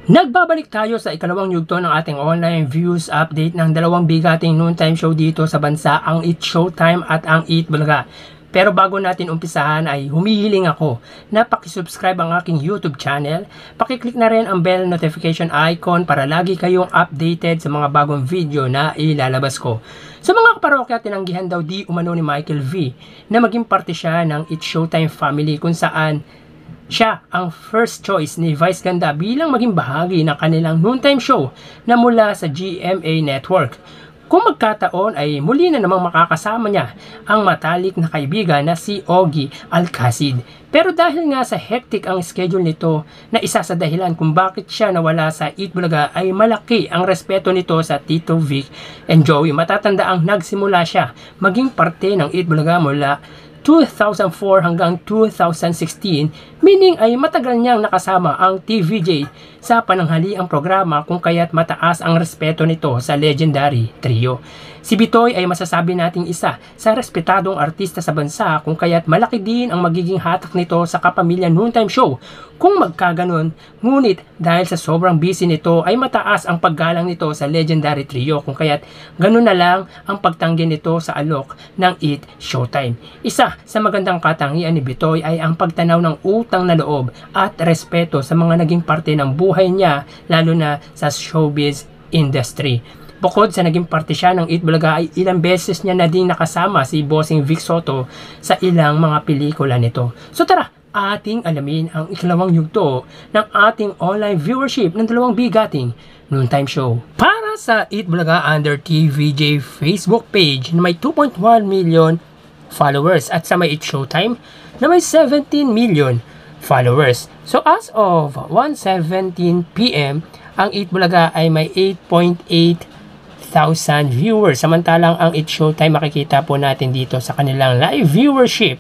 Nagbabalik tayo sa ikalawang yugto ng ating online views update ng dalawang bigating noontime show dito sa bansa, ang Eat Showtime at ang Eat Bulaga. Pero bago natin umpisahan ay humihiling ako na pakisubscribe ang aking YouTube channel, pakiclick na rin ang bell notification icon para lagi kayong updated sa mga bagong video na ilalabas ko. Sa mga kaparokya, tinanggihan daw di umano ni Michael V na maging parte siya ng Eat Showtime family kung saan siya ang first choice ni Vice Ganda bilang maging bahagi ng kanilang noontime show na mula sa GMA Network. Kung magkataon ay muli na namang makakasama niya ang matalik na kaibigan na si Ogie Alcacid. Pero dahil nga sa hectic ang schedule nito na isa sa dahilan kung bakit siya nawala sa Eat Bulaga ay malaki ang respeto nito sa Tito Vic and Joey. Matatanda ang nagsimula siya maging parte ng Eat Bulaga mula 2004 hanggang 2016, meaning ay matagal niyang nakasama ang TVJ sa pananghaliang programa kung kaya't mataas ang respeto nito sa legendary trio. Si Bitoy ay masasabi nating isa sa respetadong artista sa bansa kung kaya't malaki din ang magiging hatak nito sa Kapamilya Noontime Show kung magkaganon. Ngunit dahil sa sobrang busy nito ay mataas ang paggalang nito sa legendary trio kung kaya't ganun na lang ang pagtanggi nito sa alok ng Eat Showtime. Isa sa magandang katangian ni Bitoy ay ang pagtanaw ng utang na loob at respeto sa mga naging parte ng buhay niya lalo na sa showbiz industry. Bukod sa naging parte siya ng Eat Bulaga ay ilang beses niya na din nakasama si Bossing Vic Soto sa ilang mga pelikula nito. So tara, ating alamin ang ikalawang yugto ng ating online viewership ng dalawang bigating noontime show. Para sa Eat Bulaga under TVJ Facebook page na may 2.1 million followers at sa may Eat Showtime na may 17 million followers. So as of 1:17 PM, ang Eat Bulaga ay may 8.8 thousand viewers. Samantalang ang Eat Showtime makikita po natin dito sa kanilang live viewership.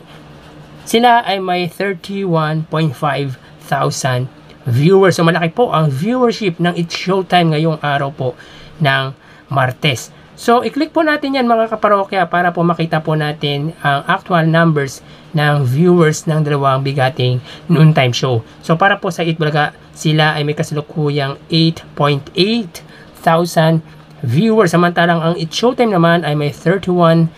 Sila ay may 31.5 thousand viewers. So malaki po ang viewership ng Eat Showtime ngayong araw po ng Martes. So i-click po natin yan mga kaparokya para po makita po natin ang actual numbers ng viewers ng dalawang bigating noontime show. So para po sa Eat Bulaga, sila ay may kasalukuyang 8.8 thousand viewers. Samantalang ang Eat Showtime naman ay may 31,000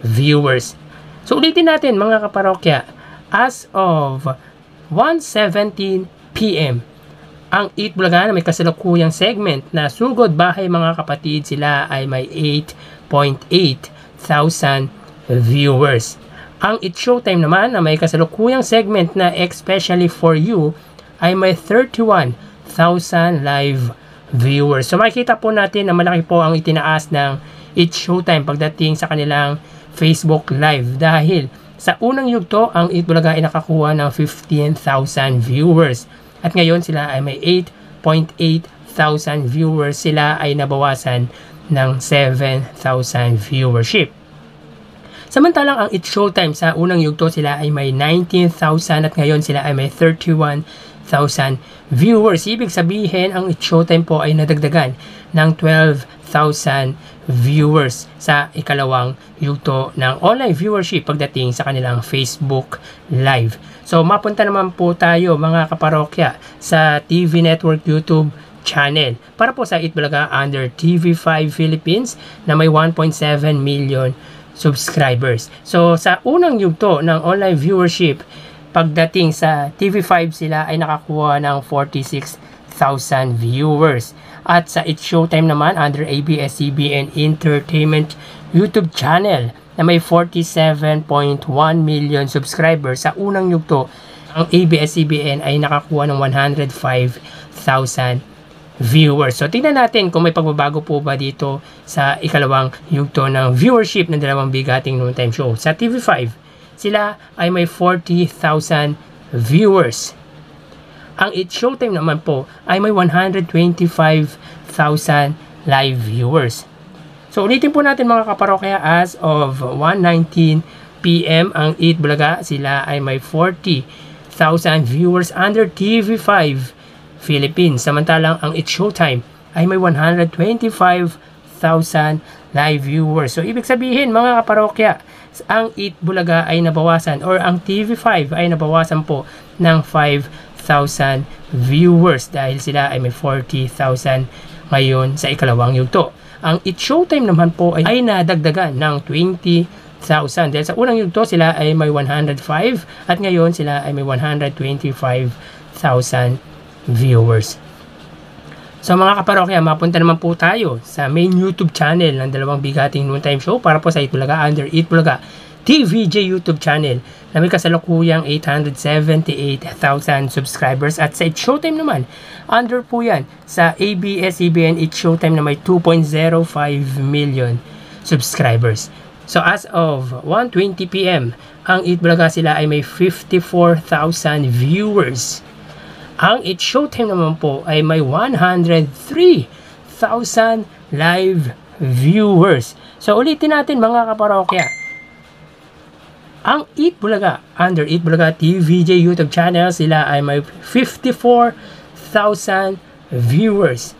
viewers. So ulitin natin mga kaparokya, as of 1:17 PM, ang Eat Bulaga na may kasalukuyang segment na Sugod Bahay Mga Kapatid, sila ay may 8.8 thousand viewers. Ang Eat Showtime naman na may kasalukuyang segment na Especially For You ay may 31,000 live viewers. So makikita po natin na malaki po ang itinaas ng Eat Showtime pagdating sa kanilang Facebook Live dahil sa unang yugto ang Eat Bulaga ay nakakuha ng 15,000 viewers at ngayon sila ay may 8.8 thousand viewers. Sila ay nabawasan ng 7,000 viewership. Samantalang ang Eat Showtime sa unang yugto sila ay may 19,000 at ngayon sila ay may 31,000 viewers. Ibig sabihin ang Eat Showtime po ay nadagdagan ng 12,000 viewers sa ikalawang yugto ng online viewership pagdating sa kanilang Facebook Live. So mapunta naman po tayo mga kaparokya sa TV Network YouTube channel para po sa Eat Bulaga under TV5 Philippines na may 1.7 million subscribers. So sa unang yugto ng online viewership pagdating sa TV5 sila ay nakakuha ng 46,000 viewers. At sa Eat Showtime naman under ABS-CBN Entertainment YouTube channel na may 47.1 million subscribers sa unang yugto, ang ABS-CBN ay nakakuha ng 105,000 viewers. So tingnan natin kung may pagbabago po ba dito sa ikalawang yugto ng viewership ng dalawang bigating noontime show. Sa TV5 sila ay may 40,000 viewers. Ang Eat Showtime naman po ay may 125,000 live viewers. So ulitin po natin mga kaparokya, as of 1:19 PM ang Eat Bulaga sila ay may 40,000 viewers under TV5 Philippines. Samantalang ang Eat Showtime ay may 125,000 live viewers. So ibig sabihin mga kaparokya, ang Eat Bulaga ay nabawasan or ang TV5 ay nabawasan po ng 5,000 viewers dahil sila ay may 40,000 ngayon sa ikalawang yugto. Ang It's Showtime naman po ay nadagdagan ng 20,000 dahil sa unang yugto sila ay may 105 at ngayon sila ay may 125,000 viewers. So mga kaparokya, mapunta naman po tayo sa main YouTube channel ng dalawang bigating noontime show para po sa Itbulaga under Itbulaga TVJ YouTube channel na may kasalukuyang 878,000 subscribers at sa It's Showtime naman, under po yan sa ABS-CBN It's Showtime na may 2.05 million subscribers. So as of 1:20 PM, ang Itbulaga sila ay may 54,000 viewers. Ang It's Showtime naman po ay may 103,000 live viewers. So ulitin natin mga kaparokya. Ang Itbulaga under Itbulaga TVJ YouTube channel sila ay may 54,000 viewers.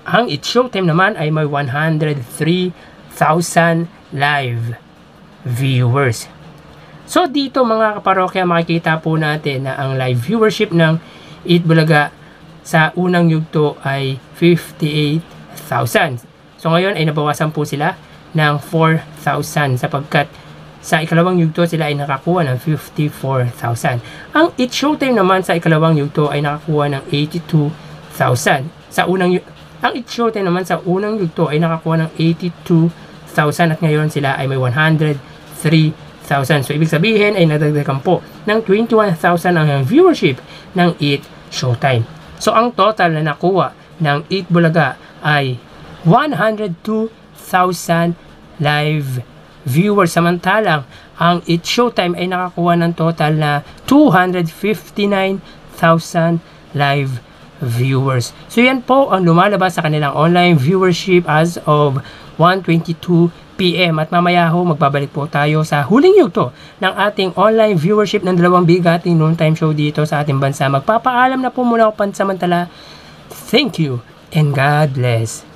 Ang It's Showtime naman ay may 103,000 live viewers. So dito mga kaparokya, makikita po natin na ang live viewership ng Itbulaga sa unang yugto ay 58,000. So ngayon ay nabawasan po sila ng 4,000 sapagkat sa ikalawang yugto sila ay nakakuha ng 54,000. Ang It's Showtime naman sa ikalawang yugto ay nakakuha ng 82,000. Ang It's Showtime naman sa unang yugto ay nakakuha ng 82,000 at ngayon sila ay may 103,000. So ibig sabihin ay nadagdagan po ng 21,000 ang viewership ng It's Showtime. So ang total na nakuha ng Itbulaga ay 102,000 live viewers, samantalang ang It's Showtime ay nakakuha ng total na 259,000 live viewers. So yan po ang lumalabas sa kanilang online viewership as of 1:22 PM at mamaya ho magbabalik po tayo sa huling yugto ng ating online viewership ng dalawang bigating noontime show dito sa ating bansa. Magpapaalam na po muna ako pansamantala. Thank you and God bless.